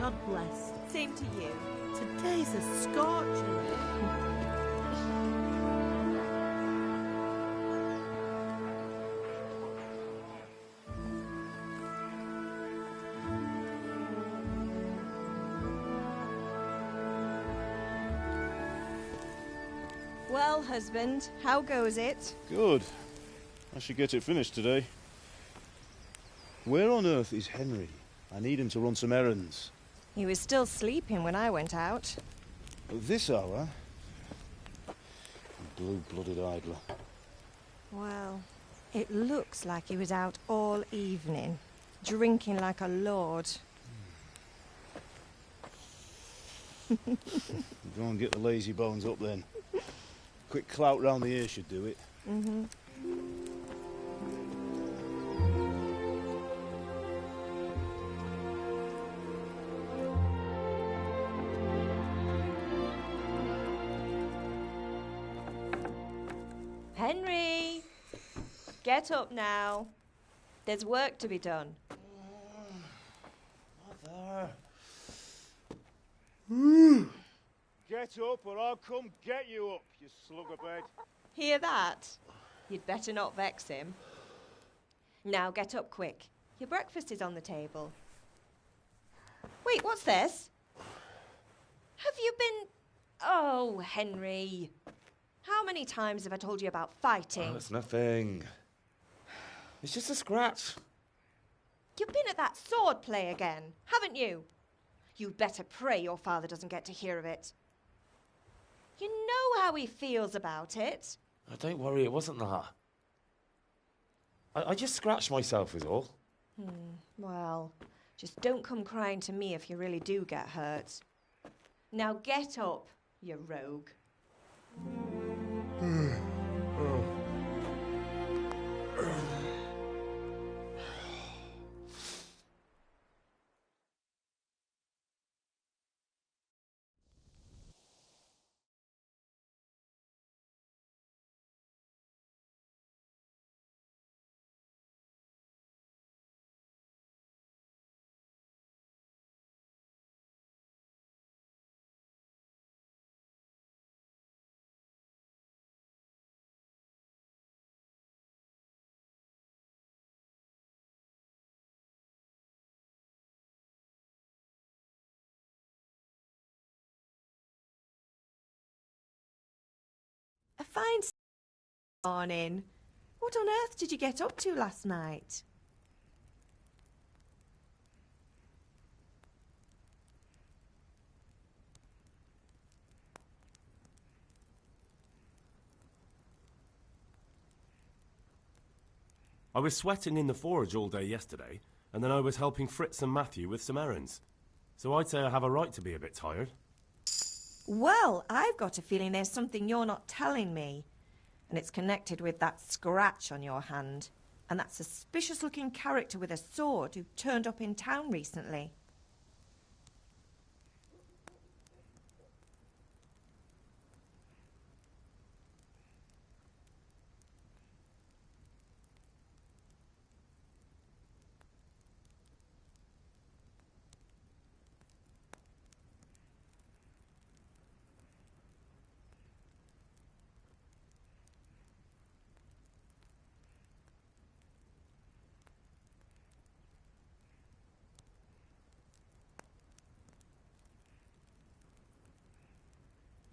God bless. Same to you. Today's a scorcher. Well, husband, how goes it? Good. I should get it finished today. Where on earth is Henry? I need him to run some errands. He was still sleeping when I went out. At this hour? Blue-blooded idler. Well, it looks like he was out all evening, drinking like a lord. Go and get the lazy bones up then. Quick clout round the ear should do it. Mm-hmm. Henry! Get up now. There's work to be done. Mother. Get up or I'll come get you up, you slugabed. Hear that? You'd better not vex him. Now get up quick. Your breakfast is on the table. Wait, what's this? Have you been... Oh, Henry. How many times have I told you about fighting? Oh, it's nothing. It's just a scratch. You've been at that sword play again, haven't you? You'd better pray your father doesn't get to hear of it. You know how he feels about it. Oh, don't worry, it wasn't that. I just scratched myself is all. Well, just don't come crying to me if you really do get hurt. Now get up, you rogue. A fine morning. What on earth did you get up to last night? I was sweating in the forge all day yesterday, and then I was helping Fritz and Matthew with some errands. So I'd say I have a right to be a bit tired. Well, I've got a feeling there's something you're not telling me. And it's connected with that scratch on your hand. And that suspicious-looking character with a sword who turned up in town recently.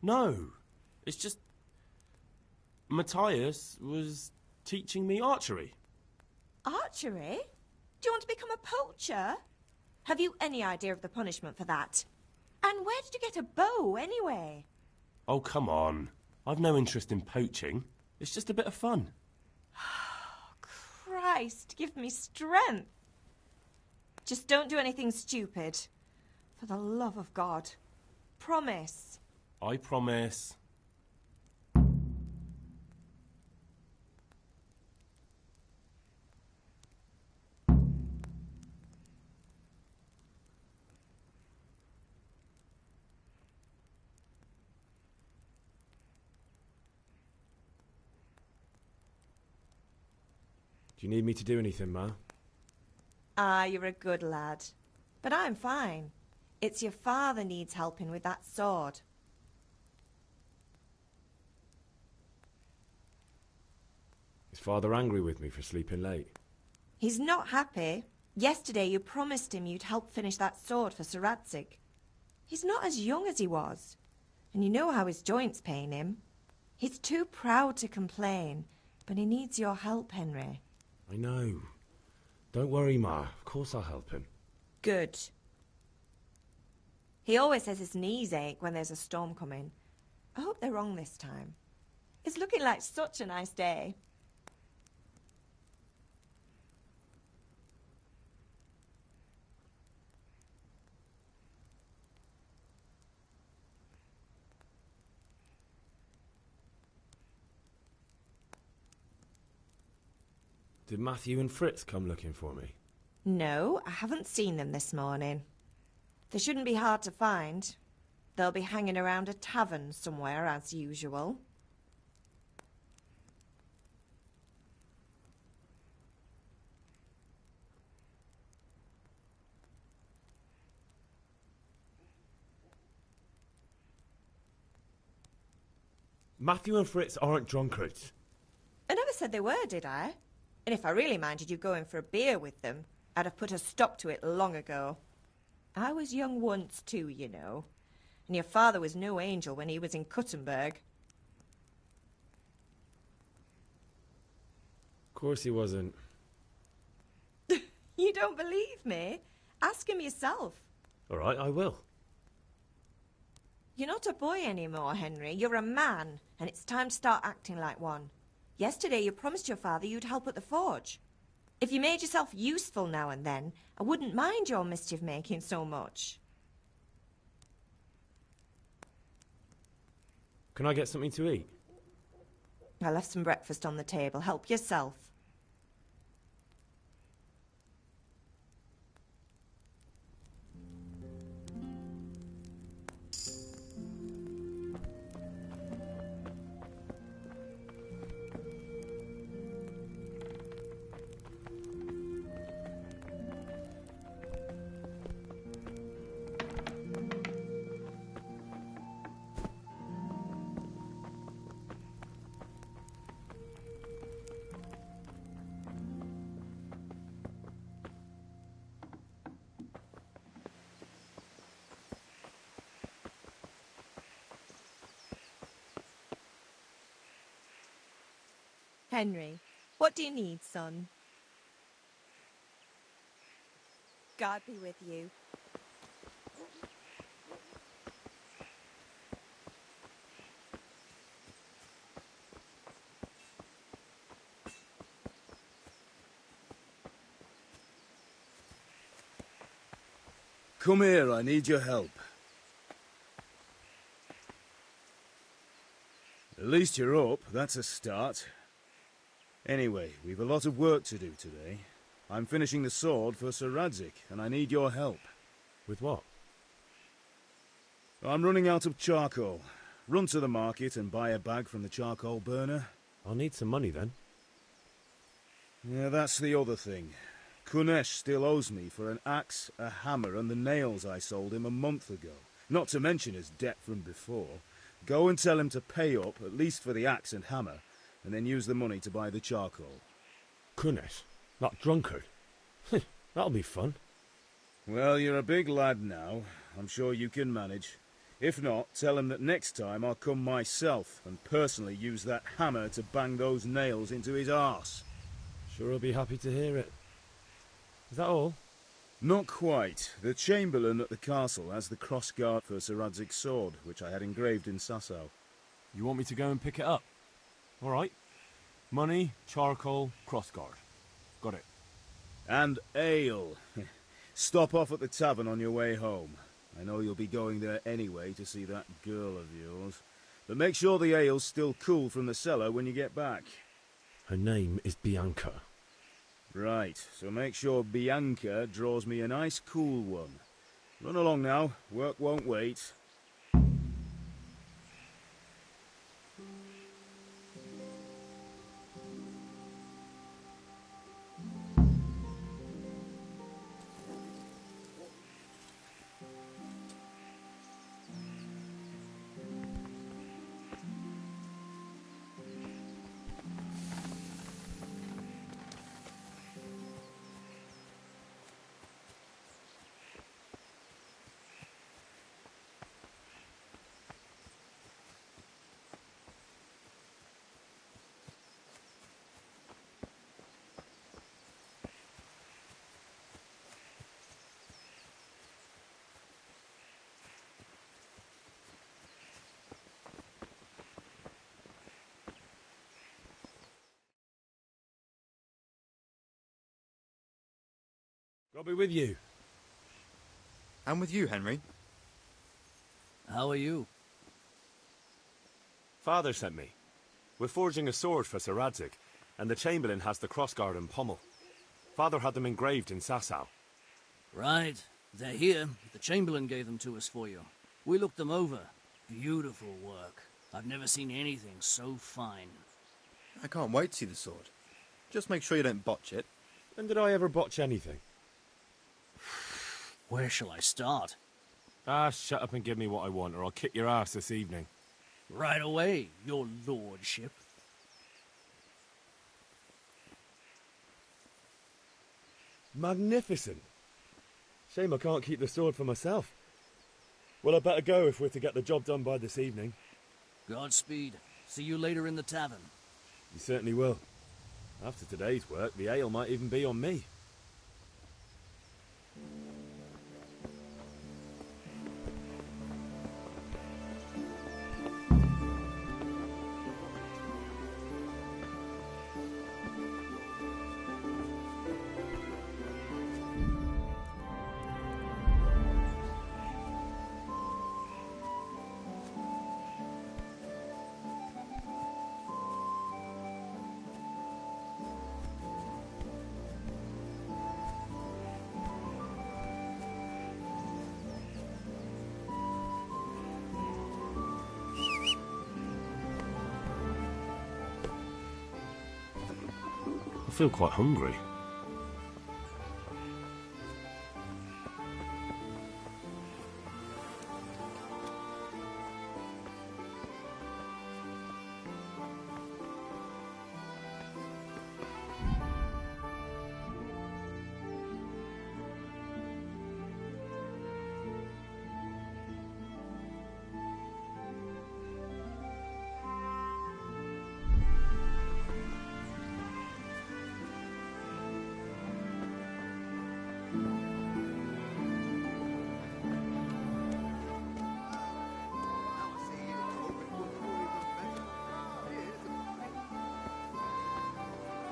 No, it's just... Matthias was teaching me archery. Archery? Do you want to become a poacher? Have you any idea of the punishment for that? And where did you get a bow, anyway? Oh, come on. I've no interest in poaching. It's just a bit of fun. Christ, give me strength. Just don't do anything stupid. For the love of God. Promise. I promise. Do you need me to do anything, Ma? Ah, you're a good lad. But I'm fine. It's your father needs helping with that sword. Is Father angry with me for sleeping late? He's not happy. Yesterday you promised him you'd help finish that sword for Sir Radzig. He's not as young as he was, and you know how his joints pain him. He's too proud to complain, but he needs your help, Henry. I know. Don't worry, Ma. Of course I'll help him. Good. He always says his knees ache when there's a storm coming. I hope they're wrong this time. It's looking like such a nice day. Did Matthew and Fritz come looking for me? No, I haven't seen them this morning. They shouldn't be hard to find. They'll be hanging around a tavern somewhere as usual. Matthew and Fritz aren't drunkards. I never said they were, did I? And if I really minded you going for a beer with them, I'd have put a stop to it long ago. I was young once too, you know. And your father was no angel when he was in Kuttenberg. Of course he wasn't. You don't believe me? Ask him yourself. All right, I will. You're not a boy anymore, Henry. You're a man, and it's time to start acting like one. Yesterday you promised your father you'd help at the forge. If you made yourself useful now and then, I wouldn't mind your mischief-making so much. Can I get something to eat? I left some breakfast on the table. Help yourself. Henry, what do you need, son? God be with you. Come here, I need your help. At least you're up, that's a start. Anyway, we've a lot of work to do today. I'm finishing the sword for Sir Radzig, and I need your help. With what? I'm running out of charcoal. Run to the market and buy a bag from the charcoal burner. I'll need some money then. Yeah, that's the other thing. Kunesh still owes me for an axe, a hammer, and the nails I sold him a month ago. Not to mention his debt from before. Go and tell him to pay up, at least for the axe and hammer, and then use the money to buy the charcoal. Kunesh? That drunkard? That'll be fun. Well, you're a big lad now. I'm sure you can manage. If not, tell him that next time I'll come myself and personally use that hammer to bang those nails into his arse. Sure he'll be happy to hear it. Is that all? Not quite. The Chamberlain at the castle has the crossguard for Sir Radzig's sword, which I had engraved in Sasau. You want me to go and pick it up? All right. Money, charcoal, crossguard. Got it. And ale. Stop off at the tavern on your way home. I know you'll be going there anyway to see that girl of yours. But make sure the ale's still cool from the cellar when you get back. Her name is Bianca. Right, so make sure Bianca draws me a nice cool one. Run along now, work won't wait. I'll be with you. And with you, Henry. How are you? Father sent me. We're forging a sword for Sir Radzig, and the Chamberlain has the crossguard and pommel. Father had them engraved in Sasau. Right. They're here. The Chamberlain gave them to us for you. We looked them over. Beautiful work. I've never seen anything so fine. I can't wait to see the sword. Just make sure you don't botch it. When did I ever botch anything? Where shall I start? Ah, shut up and give me what I want, or I'll kick your ass this evening. Right away, your lordship. Magnificent. Shame I can't keep the sword for myself. Well, I better go if we're to get the job done by this evening. Godspeed. See you later in the tavern. You certainly will. After today's work, the ale might even be on me. I feel quite hungry.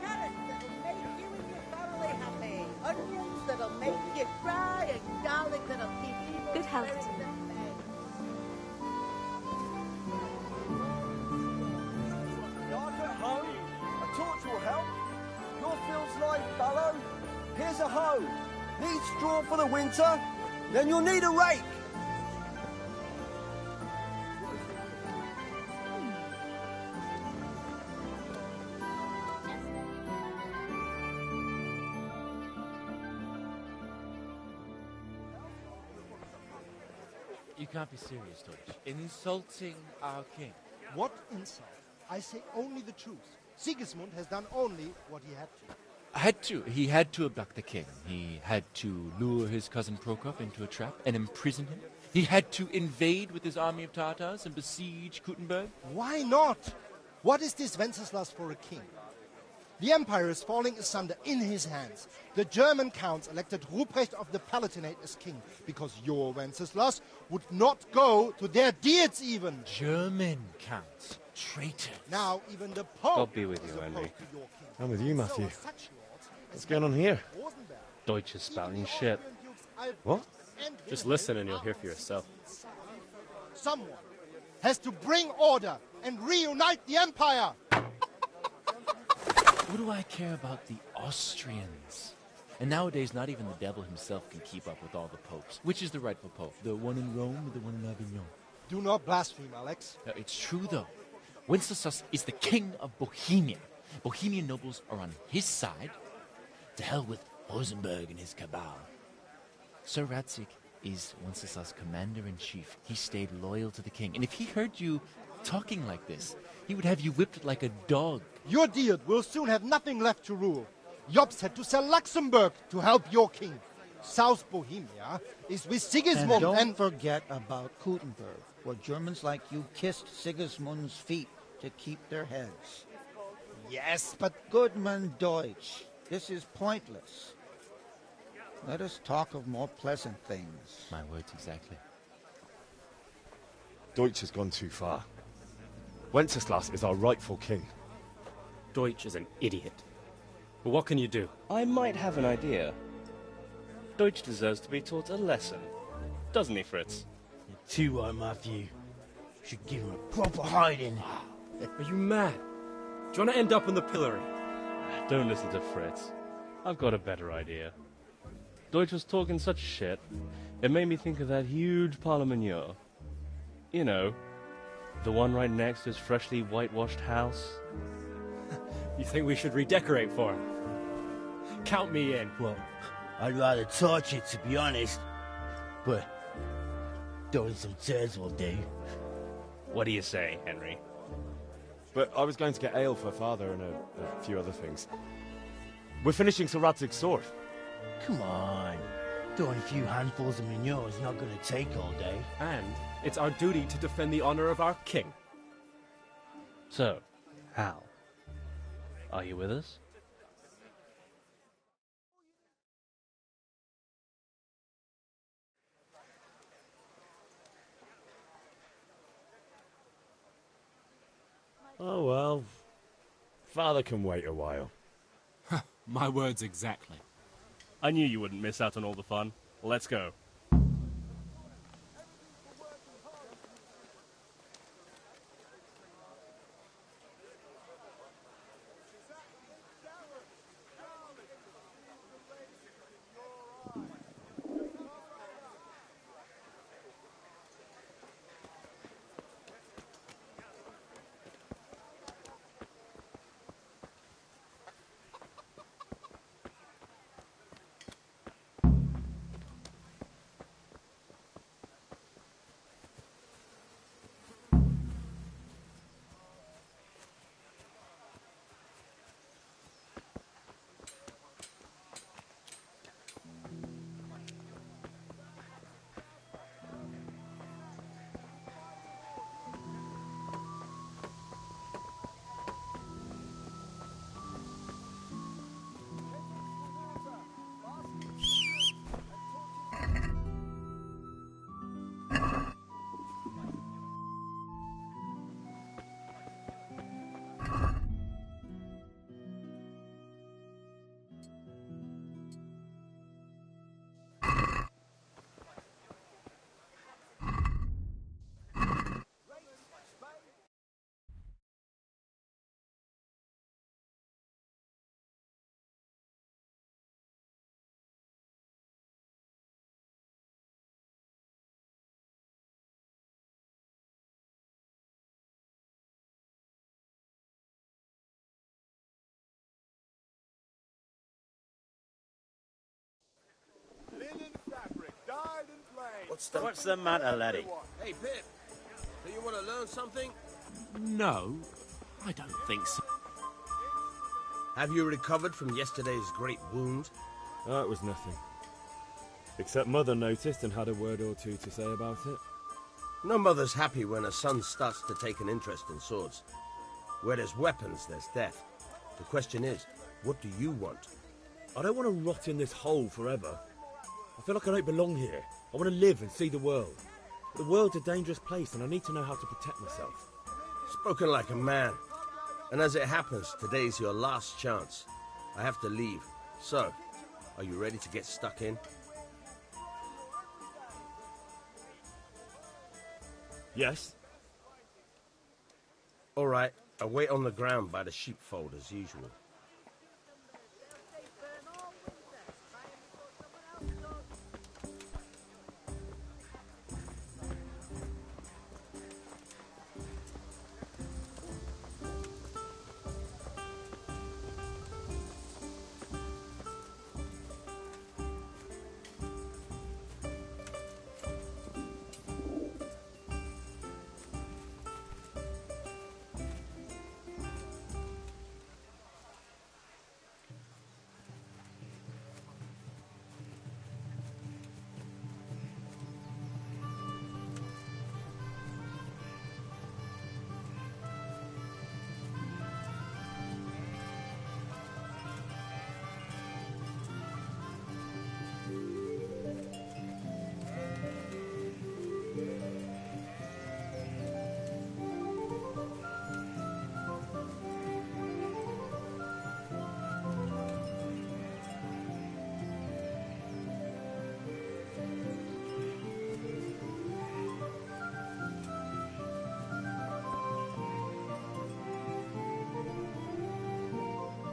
Carrots that'll make you and your family happy. Onions that'll make you cry, and garlic that'll keep evil Good health spirits to you. at bay. Dark at home? A torch will help. Your fields lie fallow? Here's a hoe. Need straw for the winter? Then you'll need a rake. You can't be serious, Deutsch. Insulting our king. What insult? I say only the truth. Sigismund has done only what he had to. He had to abduct the king. He had to lure his cousin Prokop into a trap and imprison him. He had to invade with his army of Tatars and besiege Kuttenberg. Why not? What is this Wenceslas for a king? The empire is falling asunder in his hands. The German counts elected Ruprecht of the Palatinate as king because your Wenceslas would not go to their diets even. German counts. Traitors. Now even the Pope God be with is you, opposed Henry. to your king. I'm with you, Matthew. So such lords as What's going on here? Rosenberg, Deutsch is spouting even the shit. Austrian dukes Albrecht What? and Just Wilhelm listen and you'll are hear for yourself. Someone has to bring order and reunite the empire. What do I care about the Austrians? And nowadays, not even the devil himself can keep up with all the popes. Which is the rightful pope? The one in Rome or the one in Avignon? Do not blaspheme, Alex. No, it's true, though. Wenceslas is the king of Bohemia. Bohemian nobles are on his side. To hell with Rosenberg and his cabal. Sir Radzig is Wenceslas' commander-in-chief. He stayed loyal to the king. And if he heard you talking like this, he would have you whipped like a dog. Your Diet will soon have nothing left to rule. Jobst had to sell Luxembourg to help your king. South Bohemia is with Sigismund And don't forget about Kuttenberg, where Germans like you kissed Sigismund's feet to keep their heads. Yes, but Goodman Deutsch, this is pointless. Let us talk of more pleasant things. My words exactly. Deutsch has gone too far. Wenceslas is our rightful king. Deutsch is an idiot. But what can you do? I might have an idea. Deutsch deserves to be taught a lesson. Doesn't he, Fritz? You're too right, Matthew. Should give him a proper hiding. Are you mad? Do you want to end up on the pillory? Don't listen to Fritz. I've got a better idea. Deutsch was talking such shit, it made me think of that huge parliament. You know, the one right next to his freshly whitewashed house. You think we should redecorate for him? Count me in. Well, I'd rather torch it, to be honest. But throwing some turds will do. What do you say, Henry? But I was going to get ale for Father and a few other things. We're finishing Sir Radzig's sword. Come on. Throwing a few handfuls of manure is not going to take all day. And it's our duty to defend the honor of our king. So, Hal, are you with us? Oh well. Father can wait a while. My words exactly. I knew you wouldn't miss out on all the fun. Let's go. What's the matter, laddie? Hey, Pip. Do you want to learn something? No, I don't think so. Have you recovered from yesterday's great wound? Oh, it was nothing. Except Mother noticed and had a word or two to say about it. No mother's happy when a son starts to take an interest in swords. Where there's weapons, there's death. The question is, what do you want? I don't want to rot in this hole forever. I feel like I don't belong here. I want to live and see the world. The world's a dangerous place and I need to know how to protect myself. Spoken like a man. And as it happens, today's your last chance. I have to leave. So, are you ready to get stuck in? Yes. All right, I'll wait on the ground by the sheepfold as usual.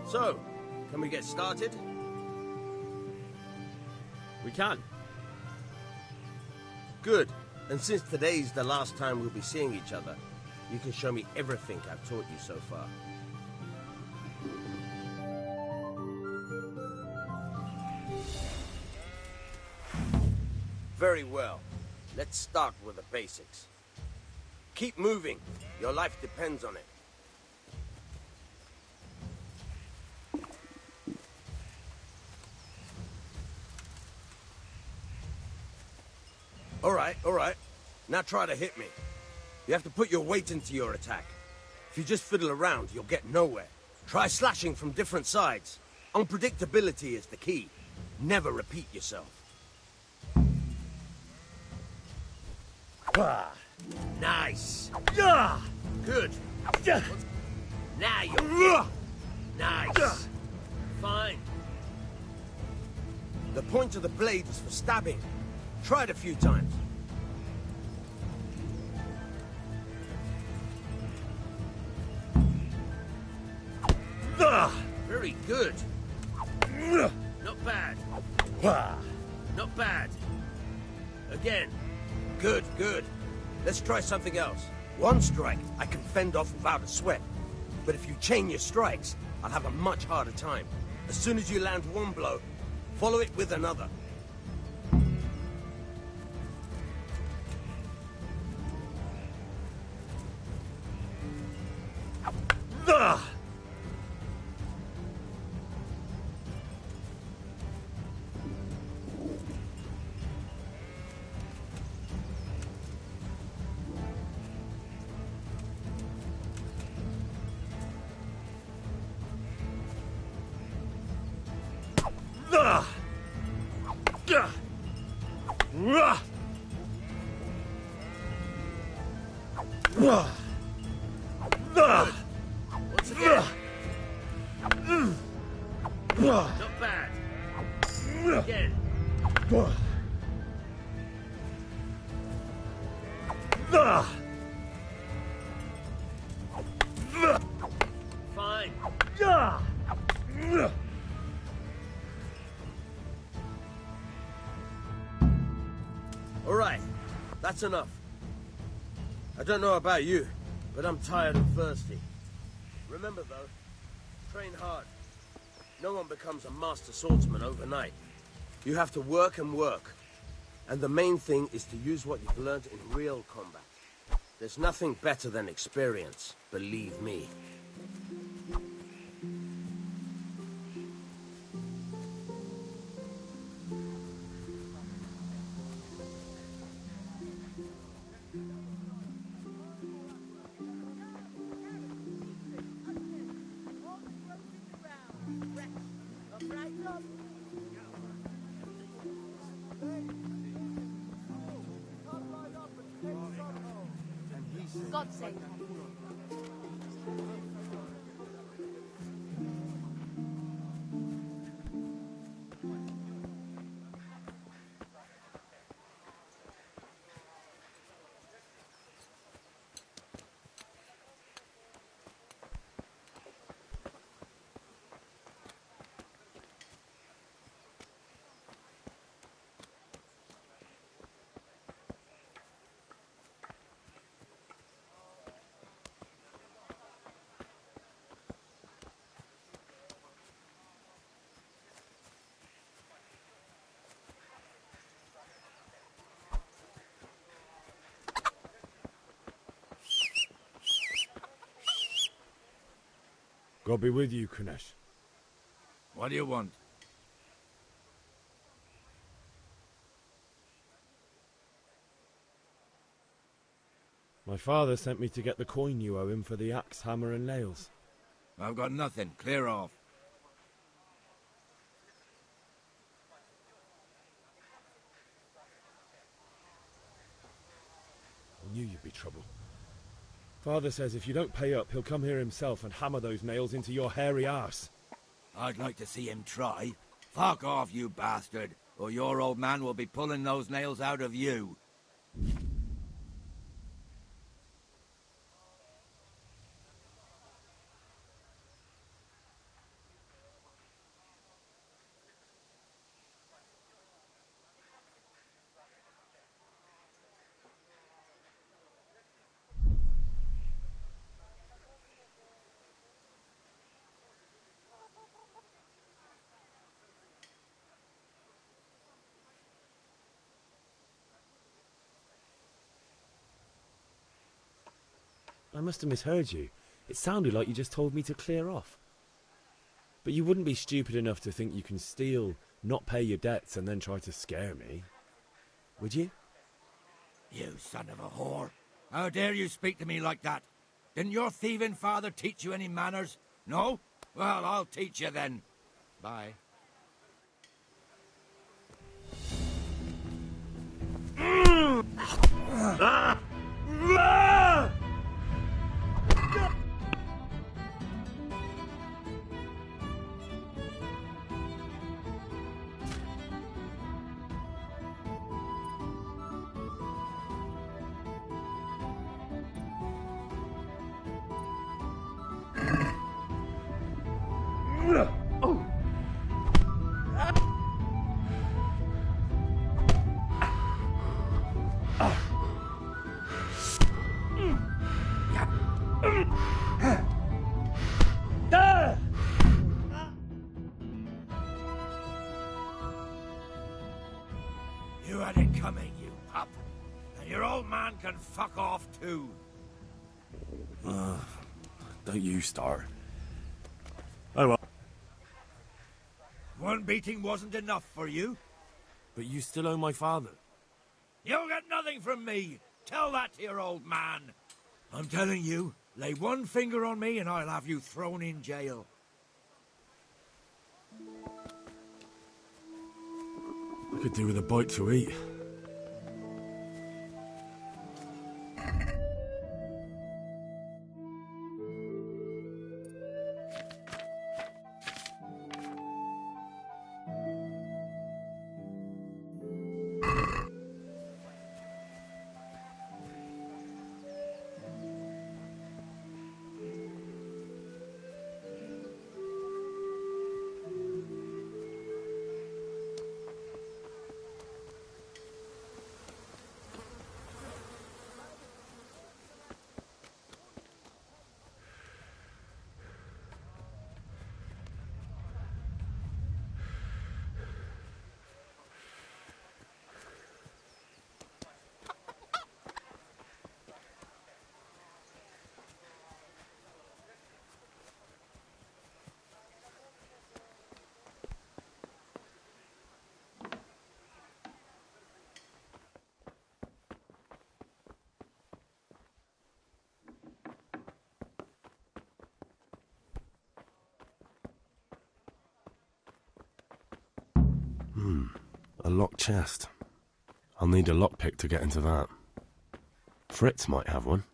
So, can we get started? We can. Good. And since today's the last time we'll be seeing each other, you can show me everything I've taught you so far. Very well. Let's start with the basics. Keep moving. Your life depends on it. All right. Now try to hit me. You have to put your weight into your attack. If you just fiddle around, you'll get nowhere. Try slashing from different sides. Unpredictability is the key. Never repeat yourself. Nice. Good. Now you're... Nice. Fine. The point of the blade is for stabbing. Try it a few times. Very good. Not bad. Not bad. Again. Good, good. Let's try something else. One strike, I can fend off without a sweat. But if you chain your strikes, I'll have a much harder time. As soon as you land one blow, follow it with another. Once again. Not bad. Again. Fine. All right, that's enough. I don't know about you, but I'm tired and thirsty. Remember though, train hard. No one becomes a master swordsman overnight. You have to work and work. And the main thing is to use what you've learned in real combat. There's nothing better than experience, believe me. God save her. God be with you, Kunesh. What do you want? My father sent me to get the coin you owe him for the axe, hammer and nails. I've got nothing. Clear off. I knew you'd be trouble. Father says if you don't pay up, he'll come here himself and hammer those nails into your hairy arse. I'd like to see him try. Fuck off, you bastard, or your old man will be pulling those nails out of you. I must have misheard you. It sounded like you just told me to clear off. But you wouldn't be stupid enough to think you can steal, not pay your debts, and then try to scare me, would you? You son of a whore. How dare you speak to me like that? Didn't your thieving father teach you any manners? No? Well, I'll teach you then. Bye. You had it coming, you pup. And your old man can fuck off too. Don't you start. Oh well. One beating wasn't enough for you? But you still owe my father. You'll get nothing from me. Tell that to your old man. I'm telling you, lay one finger on me and I'll have you thrown in jail. I could do with a bite to eat. A locked chest. I'll need a lockpick to get into that. Fritz might have one.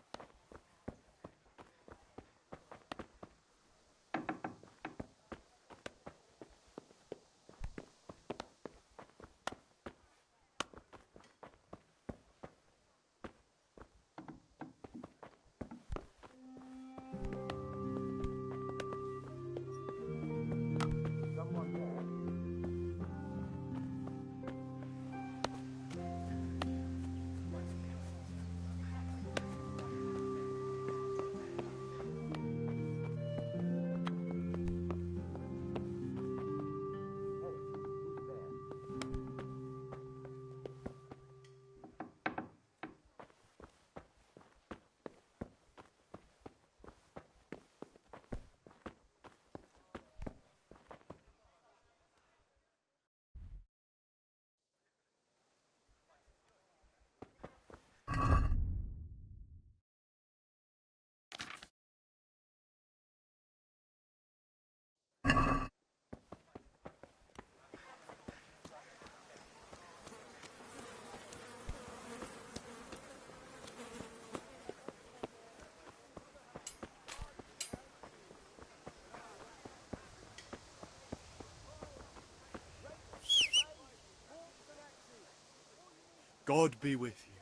God be with you.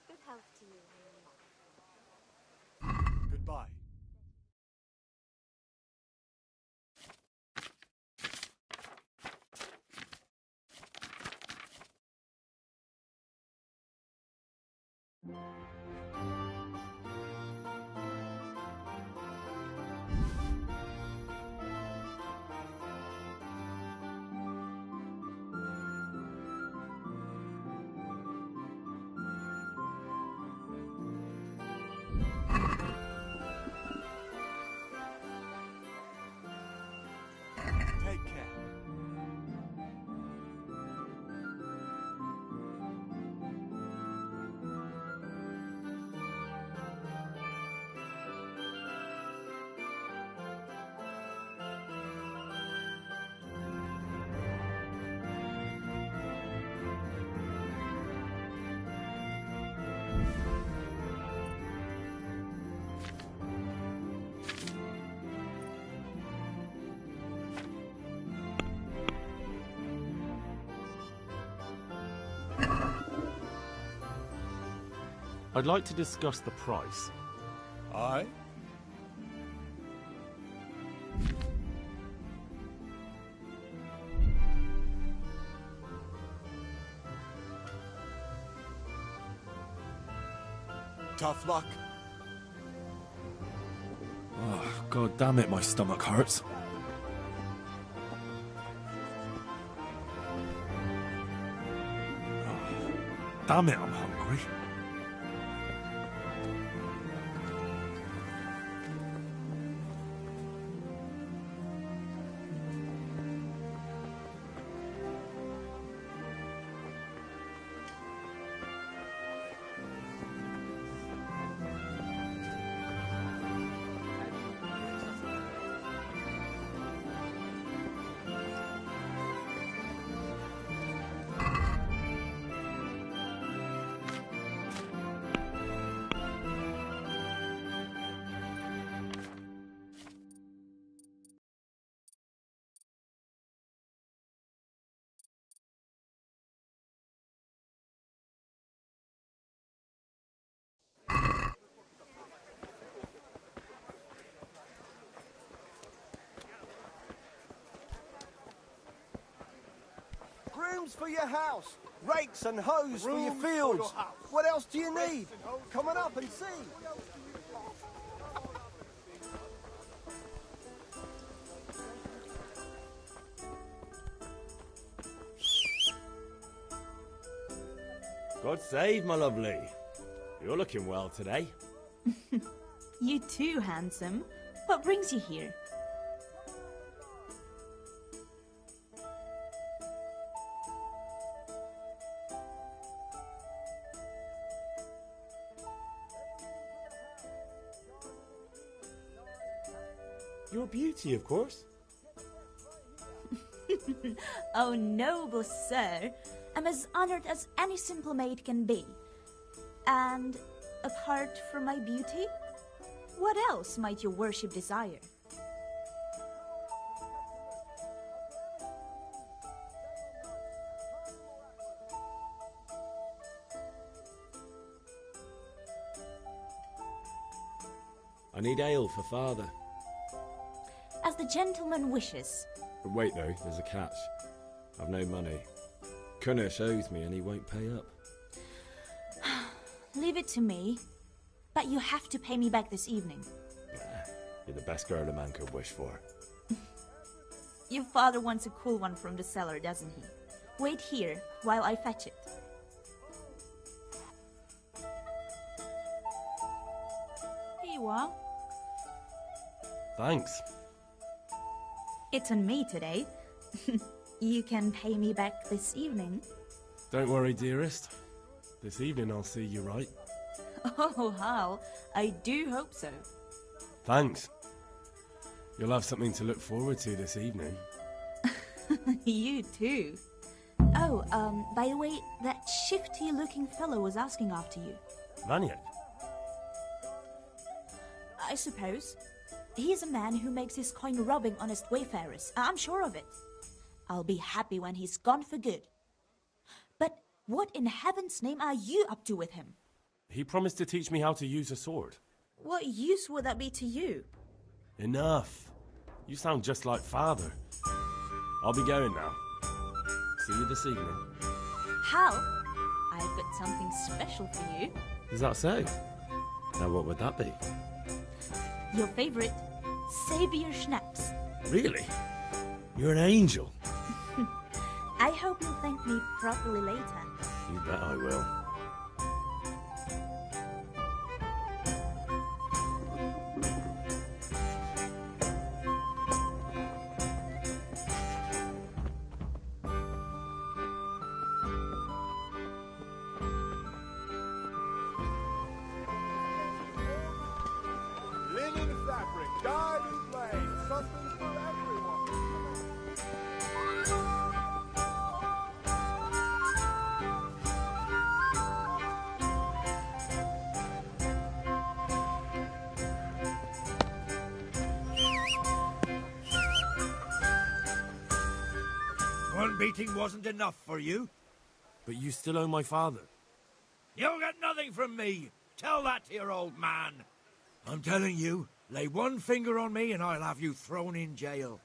Good health to you. Goodbye. I'd like to discuss the price. Aye? Tough luck. Oh, God damn it, my stomach hurts. Oh, damn it, I'm hungry. Brooms for your house, rakes and hoes for your fields. What else do you need? Come on up and see. God save, my lovely. You're looking well today. You too, handsome. What brings you here? Your beauty, of course. Oh, noble sir, I'm as honored as any simple maid can be. And apart from my beauty, what else might your worship desire? I need ale for father. As the gentleman wishes. But wait though, there's a catch. I've no money. Kunesh owes me and he won't pay up. Leave it to me. But you have to pay me back this evening. You're the best girl a man could wish for. Your father wants a cool one from the cellar, doesn't he? Wait here while I fetch it. Here you are. Thanks. It's on me today. You can pay me back this evening. Don't worry, dearest. This evening I'll see you right. Oh, Hal, I do hope so. Thanks. You'll have something to look forward to this evening. You too. Oh, by the way, that shifty-looking fellow was asking after you. Vaniak? I suppose. He's a man who makes his coin robbing honest wayfarers. I'm sure of it. I'll be happy when he's gone for good. But what in heaven's name are you up to with him? He promised to teach me how to use a sword. What use would that be to you? Enough. You sound just like father. I'll be going now. See you this evening. Hal, I've got something special for you. Is that so? Now what would that be? Your favorite, Savior Schnapps. Really? You're an angel. I hope you'll thank me properly later. You bet I will. Linen fabric, dyed and plain, something for everyone. One beating wasn't enough for you? But you still owe my father. You'll get nothing from me. Tell that to your old man. I'm telling you, lay one finger on me and I'll have you thrown in jail.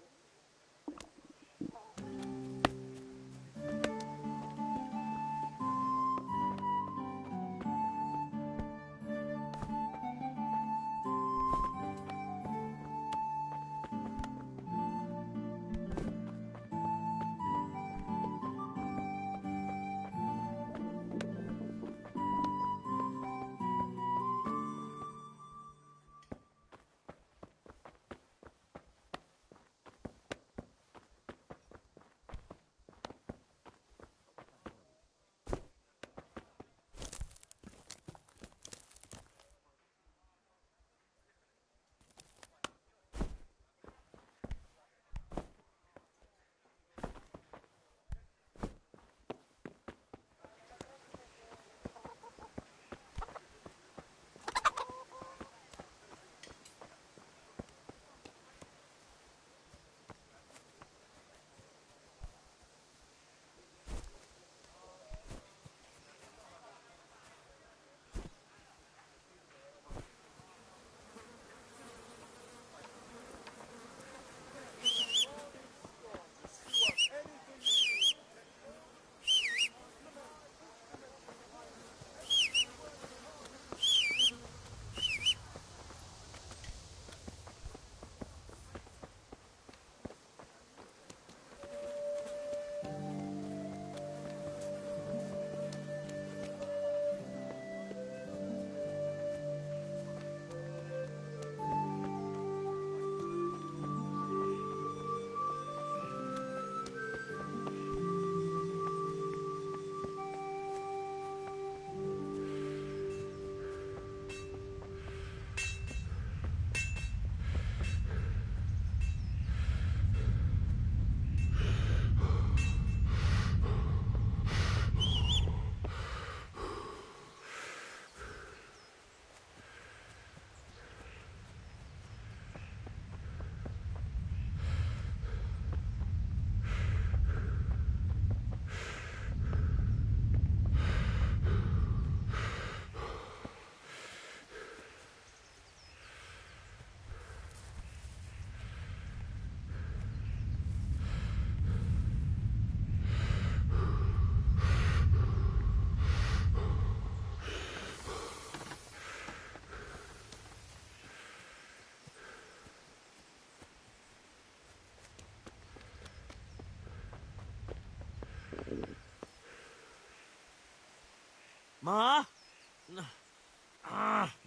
Ma?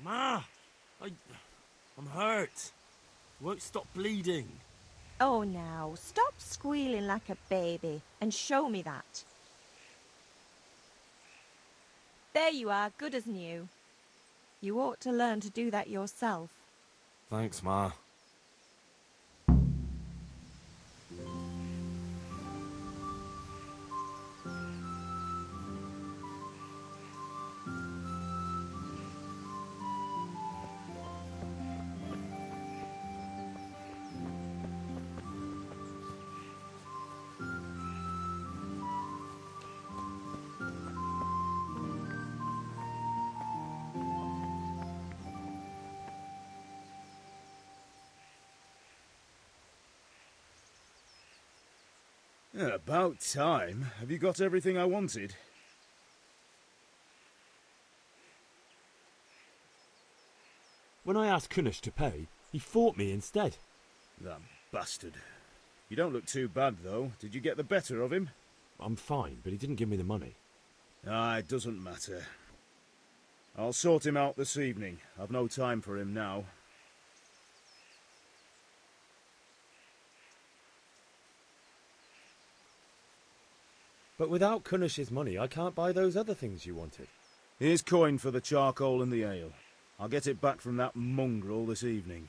Ma! I'm hurt. Won't stop bleeding. Oh, now, stop squealing like a baby and show me that. There you are, good as new. You ought to learn to do that yourself. Thanks, Ma. Yeah, about time. Have you got everything I wanted? When I asked Kunish to pay, he fought me instead. That bastard. You don't look too bad, though. Did you get the better of him? I'm fine, but he didn't give me the money. Ah, it doesn't matter. I'll sort him out this evening. I've no time for him now. But without Kunish's money, I can't buy those other things you wanted. Here's coin for the charcoal and the ale. I'll get it back from that mongrel this evening.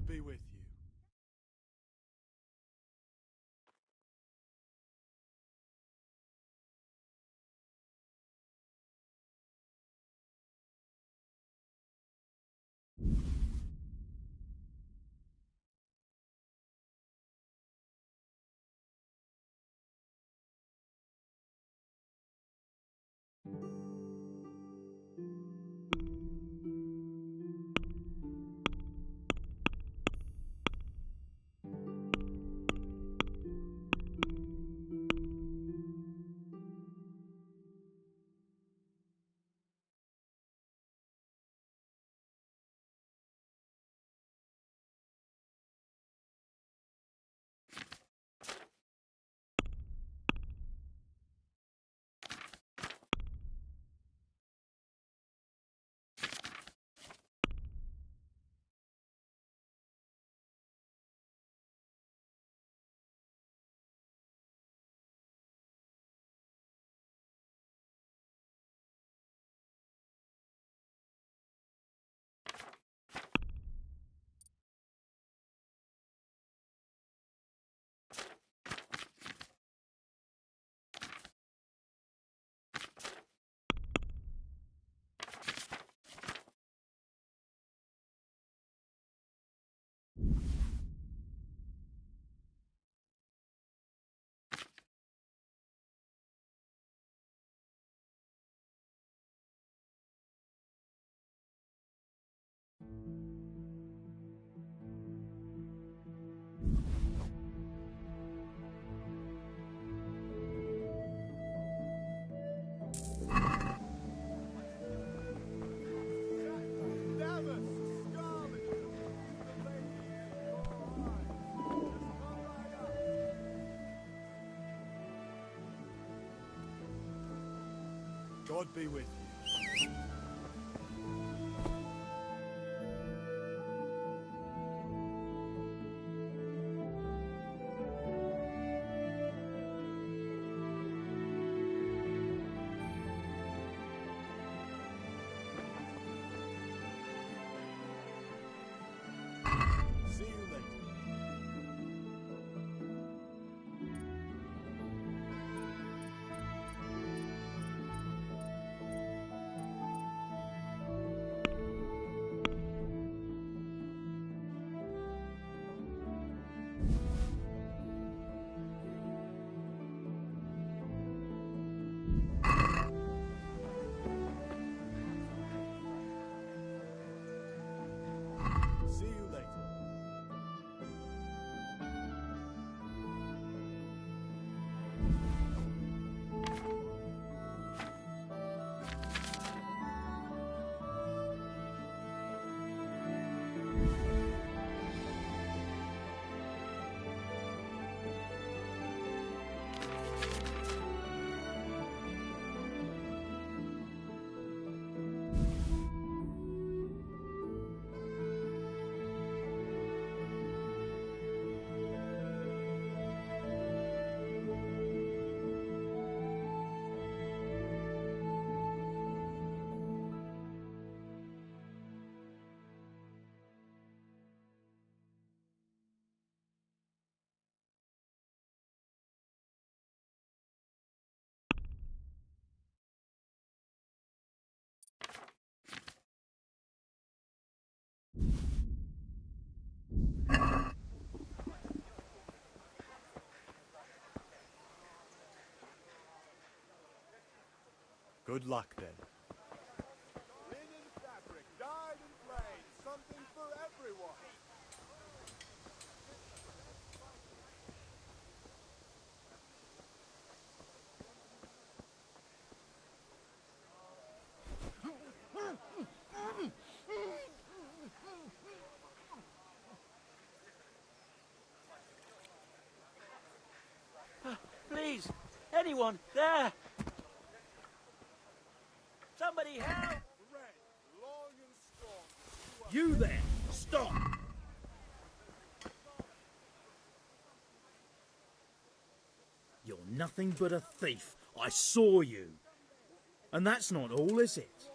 be with you. God be with you. See you later. See you later. Good luck then. Linen fabric, dyed and plain, something for everyone. Please, anyone there? Somebody help! You there! Stop! You're nothing but a thief. I saw you. And that's not all, is it?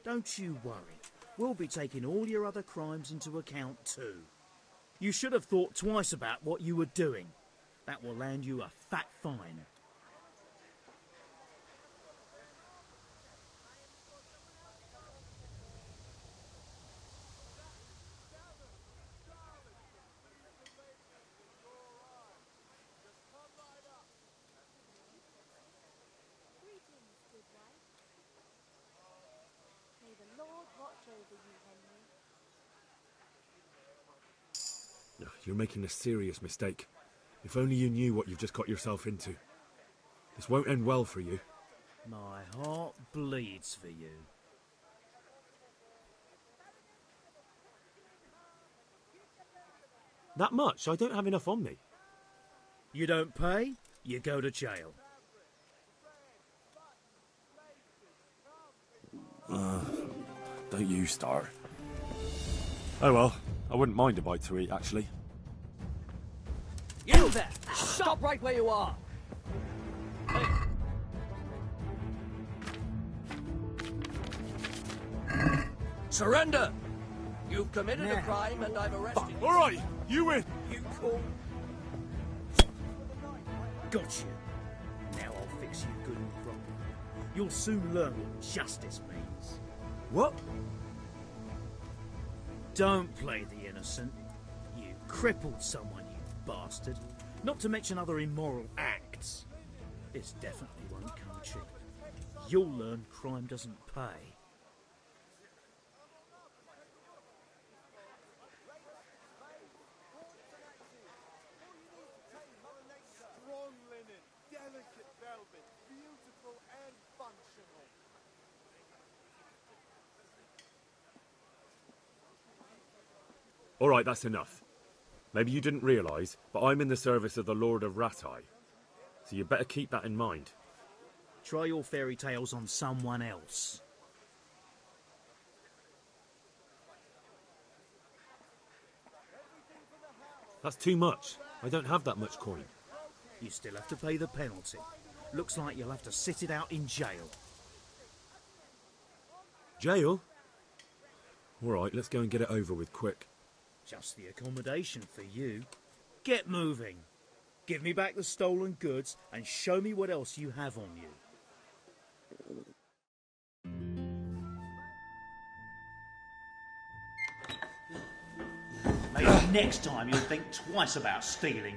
Don't you worry. We'll be taking all your other crimes into account too. You should have thought twice about what you were doing. That will land you a fat fine. Greetings, good wife. May the Lord watch over you, Henry. You're making a serious mistake. If only you knew what you've just got yourself into. This won't end well for you. My heart bleeds for you. That much? I don't have enough on me. You don't pay, you go to jail. Don't you start. Oh well, I wouldn't mind a bite to eat, actually. You there! Stop right where you are! Hey. Surrender! You've committed a crime and I've arrested you. All right, you win! You call... Got you. Now I'll fix you good and proper. You'll soon learn what justice means. What? Don't play the innocent. You crippled someone, you bastard. Not to mention other immoral acts. This definitely won't come cheap. You'll learn crime doesn't pay. Strong linen, delicate velvet, beautiful and functional. All right, that's enough. Maybe you didn't realise, but I'm in the service of the Lord of Ratai. So you better keep that in mind. Try your fairy tales on someone else. That's too much. I don't have that much coin. You still have to pay the penalty. Looks like you'll have to sit it out in jail. Jail? All right, let's go and get it over with quick. Just the accommodation for you. Get moving. Give me back the stolen goods and show me what else you have on you. Maybe next time you'll think twice about stealing.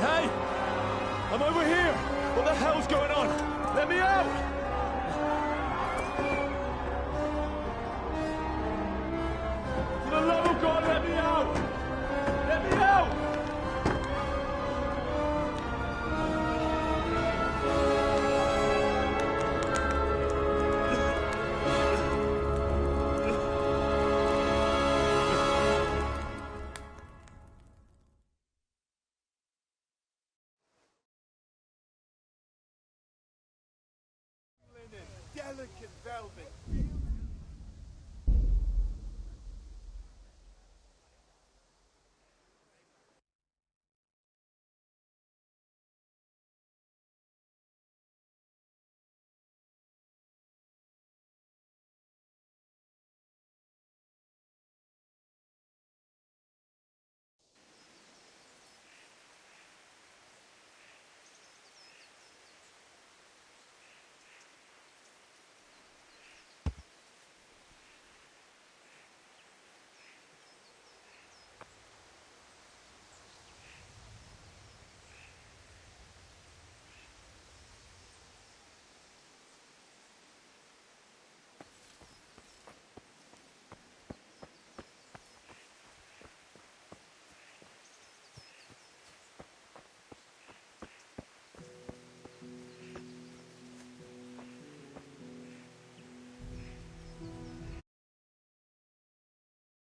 Hey! I'm over here! What the hell's going on? Let me out! For the love of God, let me out! Let me out! Delicate velvet,